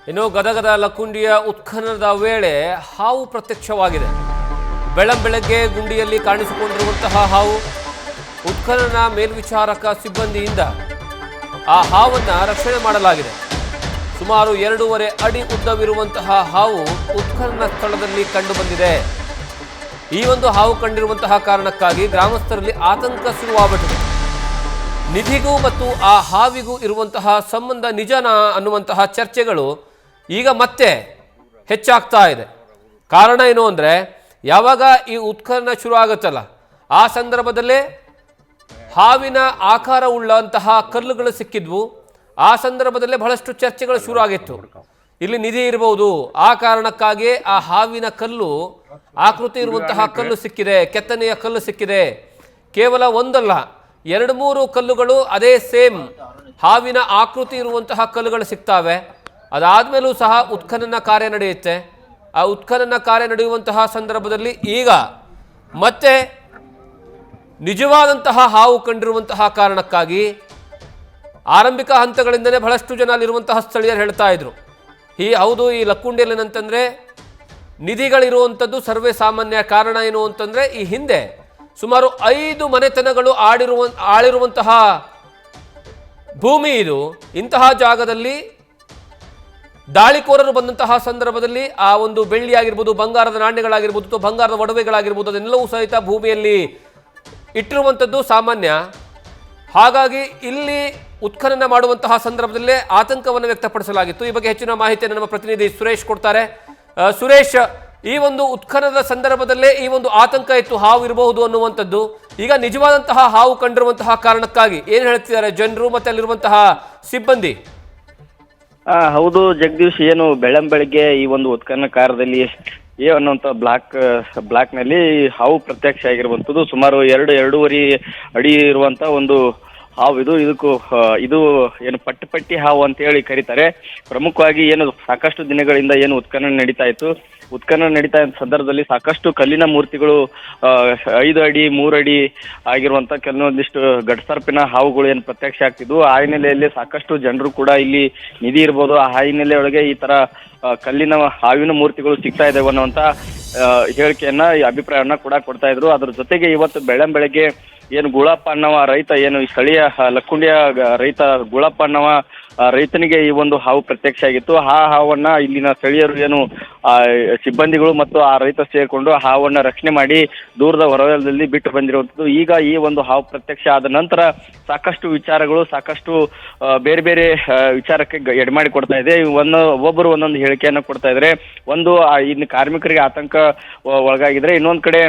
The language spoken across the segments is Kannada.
ಇನ್ನು ಗದಗದ ಲಕ್ಕುಂಡಿಯ ಉತ್ಖನನದ ವೇಳೆ ಹಾವು ಪ್ರತ್ಯಕ್ಷವಾಗಿದೆ. ಬೆಳಗ್ಗೆ ಗುಂಡಿಯಲ್ಲಿ ಕಾಣಿಸಿಕೊಂಡಿರುವಂತಹ ಹಾವು. ಉತ್ಖನನ ಮೇಲ್ವಿಚಾರಕ ಸಿಬ್ಬಂದಿಯಿಂದ ಆ ಹಾವನ್ನು ರಕ್ಷಣೆ ಮಾಡಲಾಗಿದೆ. ಸುಮಾರು 2.5 ಅಡಿ ಉದ್ದವಿರುವಂತಹ ಹಾವು ಉತ್ಖನನ ಸ್ಥಳದಲ್ಲಿ ಕಂಡುಬಂದಿದೆ. ಈ ಒಂದು ಹಾವು ಕಂಡಿರುವಂತಹ ಕಾರಣಕ್ಕಾಗಿ ಗ್ರಾಮಸ್ಥರಲ್ಲಿ ಆತಂಕ ಶುರುವಾಗುತ್ತಿದೆ. ನಿಧಿಗೂ ಮತ್ತು ಆ ಹಾವಿಗೂ ಇರುವಂತಹ ಸಂಬಂಧ ನಿಜನಾ ಅನ್ನುವಂತಹ ಚರ್ಚೆಗಳು ಈಗ ಮತ್ತೆ ಹೆಚ್ಚಾಗ್ತಾ ಇದೆ. ಕಾರಣ ಏನು ಅಂದರೆ, ಯಾವಾಗ ಈ ಉತ್ಖನನ ಶುರು ಆಗುತ್ತಲ್ಲ, ಆ ಸಂದರ್ಭದಲ್ಲೇ ಹಾವಿನ ಆಕಾರ ಉಳ್ಳಂತಹ ಕಲ್ಲುಗಳು ಸಿಕ್ಕಿದ್ವು. ಆ ಸಂದರ್ಭದಲ್ಲೇ ಬಹಳಷ್ಟು ಚರ್ಚೆಗಳು ಶುರು ಆಗಿತ್ತು. ಇಲ್ಲಿ ನಿಧಿ ಇರಬಹುದು, ಆ ಕಾರಣಕ್ಕಾಗಿ ಆ ಹಾವಿನ ಕಲ್ಲು ಆಕೃತಿ ಇರುವಂತಹ ಕಲ್ಲು ಸಿಕ್ಕಿದೆ, ಕೆತ್ತನೆಯ ಕಲ್ಲು ಸಿಕ್ಕಿದೆ. ಕೇವಲ ಒಂದಲ್ಲ, 2-3 ಕಲ್ಲುಗಳು ಅದೇ ಸೇಮ್ ಹಾವಿನ ಆಕೃತಿ ಇರುವಂತಹ ಕಲ್ಲುಗಳು ಸಿಗ್ತವೆ. ಅದಾದಮೇಲೂ ಸಹ ಉತ್ಖನನ ಕಾರ್ಯ ನಡೆಯುತ್ತೆ. ಆ ಉತ್ಖನನ ಕಾರ್ಯ ನಡೆಯುವಂತಹ ಸಂದರ್ಭದಲ್ಲಿ ಈಗ ಮತ್ತೆ ನಿಜವಾದಂತಹ ಹಾವು ಕಂಡಿರುವಂತಹ ಕಾರಣಕ್ಕಾಗಿ ಆರಂಭಿಕ ಹಂತಗಳಿಂದಲೇ ಬಹಳಷ್ಟು ಜನ ಅಲ್ಲಿರುವಂತಹ ಸ್ಥಳೀಯರು ಹೇಳ್ತಾ ಇದ್ರು, ಹೌದು ಈ ಲಕ್ಕುಂಡಿಯಲ್ಲಿ ಏನಂತಂದರೆ ನಿಧಿಗಳಿರುವಂಥದ್ದು ಸರ್ವೇ ಸಾಮಾನ್ಯ. ಕಾರಣ ಏನು ಅಂತಂದರೆ, ಈ ಹಿಂದೆ ಸುಮಾರು 5 ಮನೆತನಗಳು ಆಳಿರುವಂತಹ ಭೂಮಿ ಇದು. ಇಂತಹ ಜಾಗದಲ್ಲಿ ದಾಳಿಕೋರರು ಬಂದಂತಹ ಸಂದರ್ಭದಲ್ಲಿ ಆ ಒಂದು ಬೆಳ್ಳಿ ಆಗಿರ್ಬೋದು, ಬಂಗಾರದ ನಾಣ್ಯಗಳಾಗಿರ್ಬೋದು ಅಥವಾ ಬಂಗಾರದ ಒಡವೆಗಳಾಗಿರ್ಬೋದು, ಅದನ್ನೆಲ್ಲವೂ ಸಹಿತ ಭೂಮಿಯಲ್ಲಿ ಇಟ್ಟಿರುವಂಥದ್ದು ಸಾಮಾನ್ಯ. ಹಾಗಾಗಿ ಇಲ್ಲಿ ಉತ್ಖನನ ಮಾಡುವಂತಹ ಸಂದರ್ಭದಲ್ಲೇ ಆತಂಕವನ್ನು ವ್ಯಕ್ತಪಡಿಸಲಾಗಿತ್ತು. ಈ ಬಗ್ಗೆ ಹೆಚ್ಚಿನ ಮಾಹಿತಿಯನ್ನು ನಮ್ಮ ಪ್ರತಿನಿಧಿ ಸುರೇಶ್ ಕೊಡ್ತಾರೆ. ಸುರೇಶ್, ಈ ಒಂದು ಉತ್ಖನನದ ಸಂದರ್ಭದಲ್ಲೇ ಈ ಒಂದು ಆತಂಕ ಇತ್ತು, ಹಾವು ಇರಬಹುದು ಅನ್ನುವಂಥದ್ದು. ಈಗ ನಿಜವಾದಂತಹ ಹಾವು ಕಂಡಿರುವಂತಹ ಕಾರಣಕ್ಕಾಗಿ ಏನು ಹೇಳ್ತಿದ್ದಾರೆ ಜನರು ಮತ್ತೆ ಅಲ್ಲಿರುವಂತಹ ಸಿಬ್ಬಂದಿ? ಹೌದು ಜಗದೀಶ್, ಏನು ಬೆಳಗ್ಗೆ ಈ ಒಂದು ಉತ್ಖನನ ಕಾರ್ಯದಲ್ಲಿ ಅನ್ನುವಂಥ ಬ್ಲಾಕ್ನಲ್ಲಿ ಹಾವು ಪ್ರತ್ಯಕ್ಷ ಆಗಿರುವಂಥದ್ದು. ಸುಮಾರು 2-2.5 ಅಡಿ ಇರುವಂಥ ಒಂದು ಹಾವು ಇದು ಏನು ಪಟ್ಟಿ ಹಾವು ಅಂತ ಹೇಳಿ ಕರೀತಾರೆ. ಪ್ರಮುಖವಾಗಿ ಏನು ಸಾಕಷ್ಟು ದಿನಗಳಿಂದ ಏನು ಉತ್ಖನನ ನಡೀತಾ ಇತ್ತು, ಉತ್ಖನನ ನಡೀತಾ ಇದ್ದ ಸಂದರ್ಭದಲ್ಲಿ ಸಾಕಷ್ಟು ಕಲ್ಲಿನ ಮೂರ್ತಿಗಳು 5 ಅಡಿ 3 ಅಡಿ ಆಗಿರುವಂಥ ಕೆಲವೊಂದಿಷ್ಟು ಗಡ್ಸರ್ಪಿನ ಹಾವುಗಳು ಏನು ಪ್ರತ್ಯಕ್ಷ ಆಗ್ತಿದ್ವು. ಆ ಹಿನ್ನೆಲೆಯಲ್ಲಿ ಸಾಕಷ್ಟು ಜನರು ಕೂಡ ಇಲ್ಲಿ ನಿಧಿ ಇರ್ಬೋದು, ಆ ಹಿನ್ನೆಲೆ ಒಳಗೆ ಈ ತರ ಕಲ್ಲಿನ ಹಾವಿನ ಮೂರ್ತಿಗಳು ಸಿಗ್ತಾ ಇದ್ದಾವೆ ಅನ್ನುವಂಥ ಹೇಳಿಕೆಯನ್ನ, ಅಭಿಪ್ರಾಯವನ್ನ ಕೂಡ ಕೊಡ್ತಾ ಇದ್ರು. ಅದ್ರ ಜೊತೆಗೆ ಇವತ್ತು ಬೆಳಗ್ಗೆ ಏನು ಗುಳಪ್ಪ ಅನ್ನವ ರೈತ, ಏನು ಈ ಸ್ಥಳೀಯ ಲಕ್ಕುಂಡಿಯ ರೈತ ಗುಳಪ್ಪ ಅನ್ನವ ರೈತನಿಗೆ ಈ ಒಂದು ಹಾವು ಪ್ರತ್ಯಕ್ಷ ಆಗಿತ್ತು. ಆ ಹಾವನ್ನ ಇಲ್ಲಿನ ಸ್ಥಳೀಯರು ಏನು ಸಿಬ್ಬಂದಿಗಳು ಮತ್ತು ಆ ರೈತ ಸೇರಿಕೊಂಡು ಹಾವನ್ನ ರಕ್ಷಣೆ ಮಾಡಿ ದೂರದ ಹೊರವಲಯದಲ್ಲಿ ಬಿಟ್ಟು ಬಂದಿರುವಂಥದ್ದು. ಈಗ ಈ ಒಂದು ಹಾವು ಪ್ರತ್ಯಕ್ಷ ಆದ ನಂತರ ಸಾಕಷ್ಟು ವಿಚಾರಗಳು, ಸಾಕಷ್ಟು ಬೇರೆ ಬೇರೆ ವಿಚಾರಕ್ಕೆ ಎಡೆಮಾಡಿ ಕೊಡ್ತಾ ಇದೆ. ಒಬ್ಬೊಬ್ಬರು ಒಂದೊಂದು ಹೇಳಿಕೆಯನ್ನು ಕೊಡ್ತಾ ಇದ್ದಾರೆ. ಒಂದು ಇನ್ನು ಕಾರ್ಮಿಕರಿಗೆ ಆತಂಕ ಒಳಗಾಗಿದ್ರೆ, ಇನ್ನೊಂದು ಕಡೆ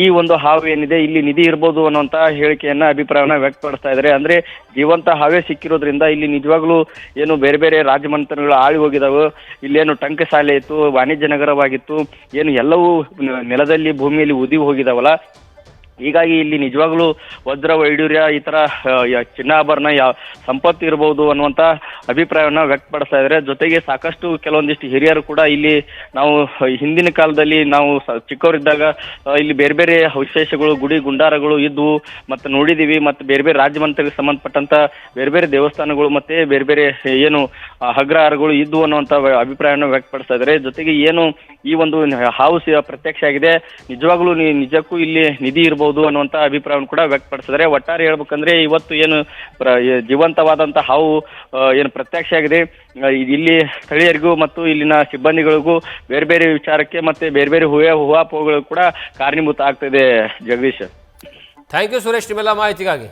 ಈ ಒಂದು ಹಾವು ಏನಿದೆ ಇಲ್ಲಿ ನಿಧಿ ಇರ್ಬೋದು ಅನ್ನುವಂತ ಹೇಳಿಕೆಯನ್ನ, ಅಭಿಪ್ರಾಯವನ್ನ ವ್ಯಕ್ತಪಡಿಸ್ತಾ ಇದ್ದಾರೆ. ಅಂದ್ರೆ ಜೀವಂತ ಹಾವೇ ಸಿಕ್ಕಿರೋದ್ರಿಂದ ಇಲ್ಲಿ ನಿಜವಾಗ್ಲೂ ಏನು ಬೇರೆ ಬೇರೆ ರಾಜಮನೆತನಗಳು ಆಳಿ ಹೋಗಿದಾವೆ. ಇಲ್ಲೇನು ಟಂಕ ಶಾಲೆ ಇತ್ತು, ವಾಣಿಜ್ಯ ನಗರವಾಗಿತ್ತು, ಏನು ಎಲ್ಲವೂ ನೆಲದಲ್ಲಿ ಭೂಮಿಯಲ್ಲಿ ಉದಿ ಹೋಗಿದಾವಲ್ಲ. ಹೀಗಾಗಿ ಇಲ್ಲಿ ನಿಜವಾಗ್ಲೂ ವಜ್ರ ವೈಡೂರ್ಯ ಈ ತರ ಚಿನ್ನಾಭರಣ ಸಂಪತ್ತು ಇರಬಹುದು ಅನ್ನುವಂತ ಅಭಿಪ್ರಾಯವನ್ನ ವ್ಯಕ್ತಪಡಿಸ್ತಾ ಇದ್ದಾರೆ. ಜೊತೆಗೆ ಸಾಕಷ್ಟು ಕೆಲವೊಂದಿಷ್ಟು ಹಿರಿಯರು ಕೂಡ ಇಲ್ಲಿ, ನಾವು ಹಿಂದಿನ ಕಾಲದಲ್ಲಿ ನಾವು ಚಿಕ್ಕವರಿದ್ದಾಗ ಇಲ್ಲಿ ಬೇರೆ ಬೇರೆ ಅವಶೇಷಗಳು, ಗುಡಿ ಗುಂಡಾರಗಳು ಇದ್ವು ಮತ್ತೆ ನೋಡಿದೀವಿ. ಮತ್ತೆ ಬೇರೆ ಬೇರೆ ರಾಜಮಂತ್ರಿಗೆ ಸಂಬಂಧಪಟ್ಟಂತ ಬೇರೆ ಬೇರೆ ದೇವಸ್ಥಾನಗಳು ಮತ್ತೆ ಬೇರೆ ಬೇರೆ ಏನು ಅಗ್ರಹಾರಗಳು ಇದ್ವು ಅನ್ನುವಂತ ಅಭಿಪ್ರಾಯವನ್ನ ವ್ಯಕ್ತಪಡಿಸ್ತಾ ಇದ್ದಾರೆ. ಜೊತೆಗೆ ಏನು ಈ ಒಂದು ಹಾವು ಪ್ರತ್ಯಕ್ಷ ಆಗಿದೆ, ನಿಜವಾಗ್ಲೂ ನಿಜಕ್ಕೂ ಇಲ್ಲಿ ನಿಧಿ ಇರಬಹುದು ಅನ್ನುವಂತ ಅಭಿಪ್ರಾಯವನ್ನು ಕೂಡ ವ್ಯಕ್ತಪಡಿಸಿದ್ದಾರೆ. ಒಟ್ಟಾರೆ ಹೇಳ್ಬೇಕಂದ್ರೆ ಇವತ್ತು ಏನು ಜೀವಂತವಾದಂತ ಹಾವು ಏನು ಪ್ರತ್ಯಕ್ಷ ಆಗಿದೆ, ಇಲ್ಲಿ ಸ್ಥಳೀಯರಿಗೂ ಮತ್ತು ಇಲ್ಲಿನ ಸಿಬ್ಬಂದಿಗಳಿಗೂ ಬೇರೆ ಬೇರೆ ವಿಚಾರಕ್ಕೆ ಮತ್ತೆ ಬೇರೆ ಬೇರೆ ಹೂವಾಪೋಗಳು ಕೂಡ ಕಾರಣೀಭೂತ ಆಗ್ತಿದೆ. ಜಗದೀಶ್, ಥ್ಯಾಂಕ್ ಯು ಸುರೇಶ್, ನಿಮ್ಮೆಲ್ಲ ಮಾಹಿತಿಗಾಗಿ.